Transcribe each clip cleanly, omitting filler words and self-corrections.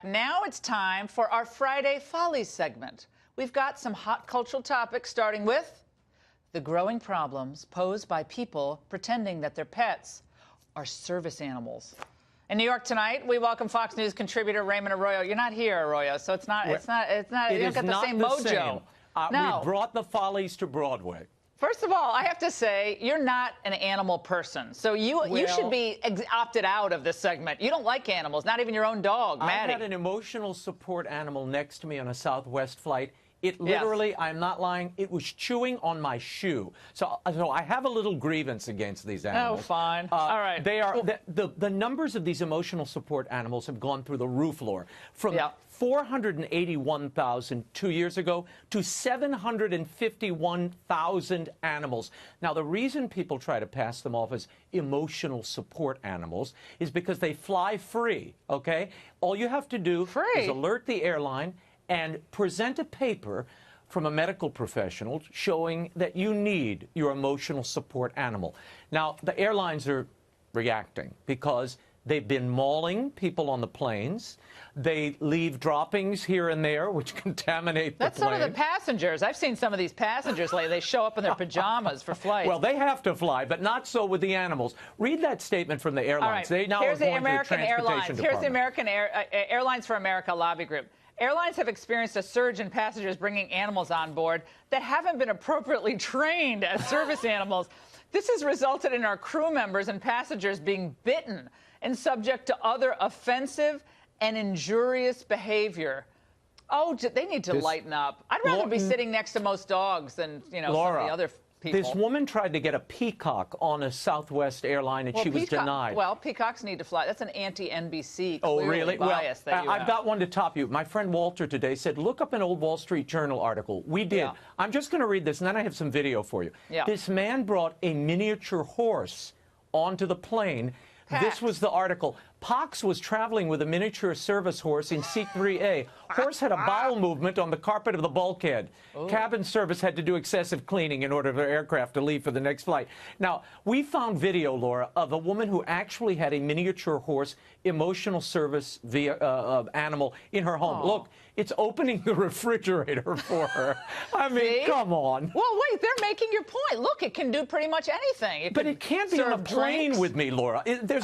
Now it's time for our Friday Follies segment. We've got some hot cultural topics, starting with the growing problems posed by people pretending that their pets are service animals. In New York tonight, we welcome Fox News contributor Raymond Arroyo. You're not here, Arroyo, so it's not. You don't get the same mojo. No. We brought the Follies to Broadway. First of all, I have to say, you're not an animal person. So you should be opted out of this segment. You don't like animals, not even your own dog, Maddie. I had an emotional support animal next to me on a Southwest flight. It literally, I'm not lying, it was chewing on my shoe. So I have a little grievance against these animals. Oh, fine. All right. They are, the numbers of these emotional support animals have gone through the roof, Laura. From 481,000 2 years ago to 751,000 animals. Now, the reason people try to pass them off as emotional support animals is because they fly free, okay? All you have to do is alert the airline and present a paper from a medical professional showing that you need your emotional support animal. Now, the airlines are reacting because they've been mauling people on the planes. They leave droppings here and there, which contaminate the plane. That's some of the passengers. I've seen some of these passengers lately. They show up in their pajamas for flights. Well, they have to fly, but not so with the animals. Read that statement from the airlines. All right. They now are going to the transportation department. Here's the American Airlines for America lobby group. Airlines have experienced a surge in passengers bringing animals on board that haven't been appropriately trained as service animals. This has resulted in our crew members and passengers being bitten and subject to other offensive and injurious behavior. Oh, they need to lighten up. I'd rather be sitting next to most dogs than, you know, Laura, some of the other people. This woman tried to get a peacock on a Southwest airline, and she was denied. Well, peacocks need to fly. That's an anti-NBC bias that you have. I've got one to top you. My friend Walter today said, look up an old Wall Street Journal article. We did. Yeah. I'm just going to read this, and then I have some video for you. Yeah. This man brought a miniature horse onto the plane. This was the article. Pox was traveling with a miniature service horse in seat 3A. Horse had a bowel movement on the carpet of the bulkhead. Ooh. Cabin service had to do excessive cleaning in order for the aircraft to leave for the next flight. Now, we found video, Laura, of a woman who actually had a miniature horse emotional service animal in her home. Oh. Look, it's opening the refrigerator for her. I mean, come on. Well, wait, they're making your point. Look, it can do pretty much anything. But it can't be on a plane with me, Laura. There's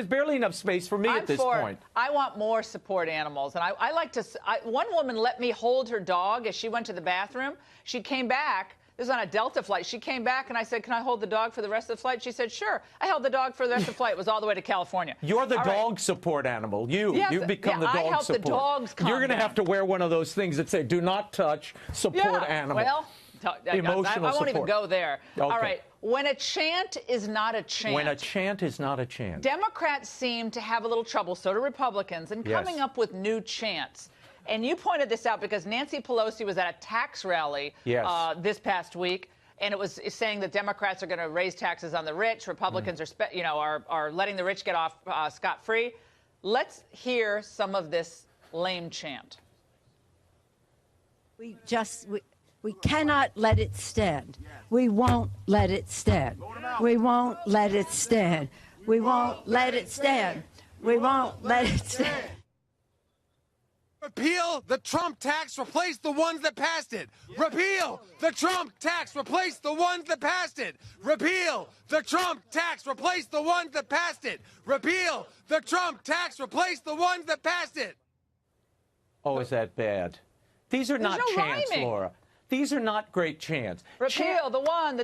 barely enough space for me at this point. I want more support animals. And I like to... one woman let me hold her dog as she went to the bathroom. She came back. This was on a Delta flight. She came back, and I said, can I hold the dog for the rest of the flight? She said, sure. I held the dog for the rest of the flight. It was all the way to California. You're the dog support animal. You've become the dog support. I help the dogs calm You're going to have to wear one of those things that say, do not touch, support animal. Well, emotional I won't even support. go there. Okay. All right. When a chant is not a chant. When a chant is not a chant. Democrats seem to have a little trouble, so do Republicans, in coming up with new chants. And you pointed this out because Nancy Pelosi was at a tax rally this past week, and it was saying that Democrats are going to raise taxes on the rich. Republicans are letting the rich get off scot-free. Let's hear some of this lame chant. We cannot let it stand. We won't let it stand. We won't let it stand. We won't let it stand. We won't let it stand. Repeal the Trump tax, replace the ones that passed it. Repeal the Trump tax, replace the ones that passed it. Repeal the Trump tax, replace the ones that passed it. Repeal the Trump tax, replace the ones that passed it. Oh, is that bad? These are not chants, Laura. These are not great chants. Repeal the one,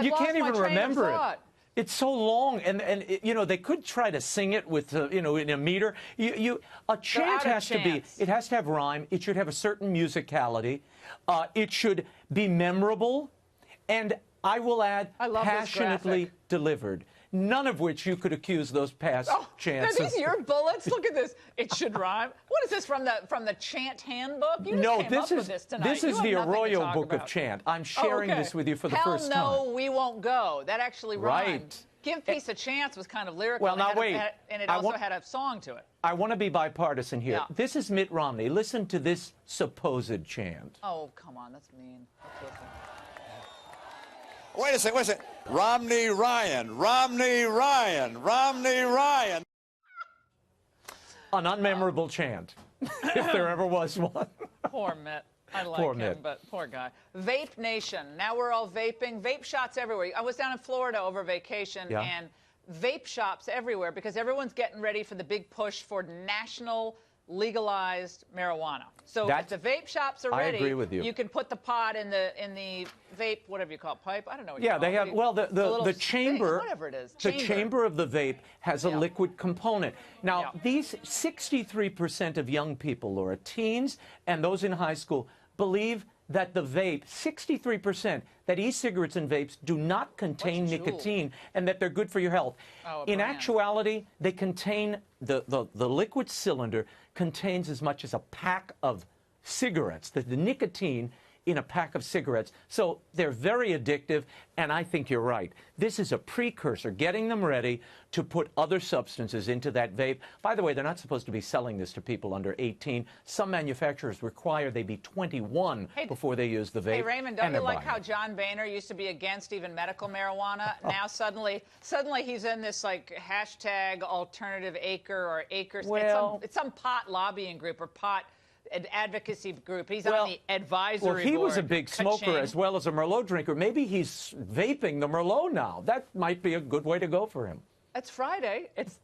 you can't even remember it. It's so long, and you know, they could try to sing it with you know, in a meter. A chant has to be. It has to have rhyme. It should have a certain musicality. It should be memorable, and I will add, passionately delivered. None of which you could accuse those past chants. Are these your bullets? Look at this. It should rhyme. What is this from the chant handbook? You just came up with this tonight. This is the Arroyo book of chant. I'm sharing this with you for the first time. Hell no, we won't go. That actually rhymed. Give Peace a Chance was kind of lyrical. Well, now wait. And it also had a song to it. I want to be bipartisan here. Yeah. This is Mitt Romney. Listen to this supposed chant. Oh, come on. That's mean. Let's listen. Wait a second. Romney Ryan, Romney Ryan, Romney Ryan. An unmemorable chant, if there ever was one. Poor Mitt. I like Poor him, Mitt. but poor guy. Vape Nation. Now we're all vaping. Vape shots everywhere. I was down in Florida over vacation, and vape shops everywhere because everyone's getting ready for the big push for national legalized marijuana. So if the vape shops are ready, I agree with you. You can put the pod in the vape, whatever you call it, pipe. I don't know what you Yeah, call they it. have. Well, the chamber, whatever it is, the chamber of the vape has a liquid component. Now, these 63% of young people, Laura, teens and those in high school, believe that the vape, 63%, that e-cigarettes and vapes do not contain nicotine and that they're good for your health. In actuality, they contain, the liquid cylinder contains as much as a pack of cigarettes, the nicotine in a pack of cigarettes. So they're very addictive, and I think you're right. This is a precursor, getting them ready to put other substances into that vape. By the way, they're not supposed to be selling this to people under 18. Some manufacturers require they be 21 before they use the vape. Hey, Raymond, don't you like how John Boehner used to be against even medical marijuana? Now suddenly he's in this like hashtag alternative acre or acres. Well, it's some pot lobbying group or pot advocacy group. He's on the advisory board. Well, he was a big smoker as well as a Merlot drinker. Maybe he's vaping the Merlot now. That might be a good way to go for him. It's Friday. It's